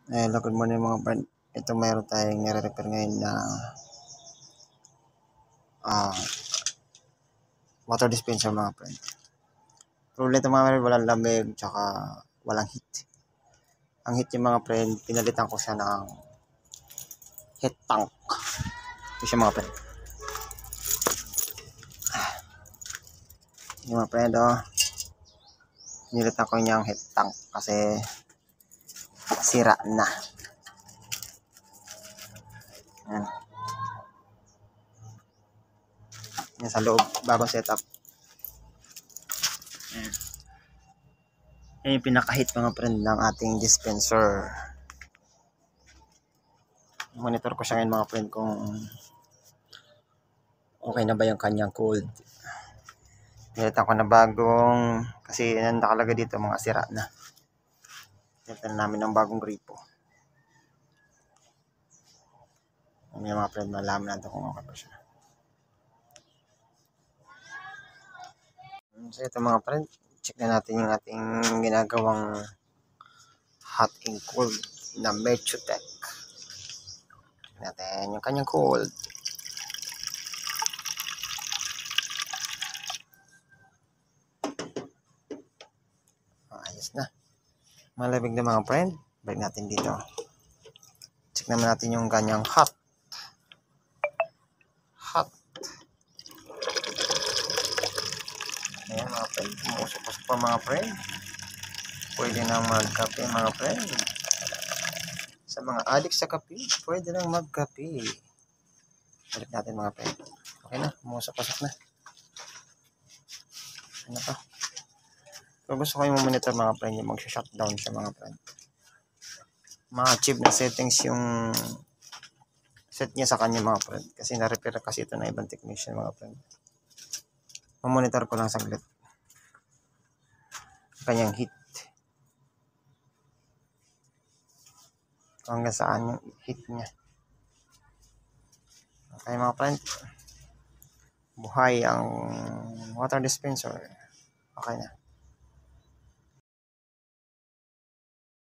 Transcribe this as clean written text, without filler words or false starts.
Hello, good morning mga friend. Ito mayroon tayong nire-repair ngayon na ah, water dispenser mga friend. Problem ito mga friend, walang lamig tsaka walang heat. Ang heat yung mga friend, pinalitan ko siya ng heat tank. Ito siya mga friend. Yung mga friend, pinalitan ko niya ang heat tank kasi sira na. Yan. Yan sa loob, bagong setup. Yan. Yan yung pinaka-heat mga friend ng ating dispenser. Monitor ko siya ngayon mga friend kung okay na ba yung kanyang cold. Pinalitan ko na bagong, kasi yan nakalagay dito mga sira na. Pinalitan namin ng bagong gripo. May mga friend, malaman natin kung okay pa siya. So ito mga friend, check na natin yung ating ginagawang hot and cold na Metchutech. Check natin yung kanyang cold. Ayos na. Malamig na mga friend. Balik natin dito. Check naman natin yung kanyang hot. Hot. Ayan mga friend. Umusok-usok pa mga friend. Pwede nang magkape mga friend. Sa mga addict sa kape, pwede nang magkape. Balik natin mga friend. Okay na. Umusok-usok na. Ano pa? Kung gusto ko yung monitor mga friend, yung mag-shutdown siya mga friend. Mga cheap na settings yung set niya sa kanya mga friend. Kasi na-repair kasi ito na ibang technician mga friend. Mamonitor ko lang saglit. Kanyang heat. Kung hanggang saan yung heat niya. Okay mga friend. Buhay ang water dispenser. Okay na.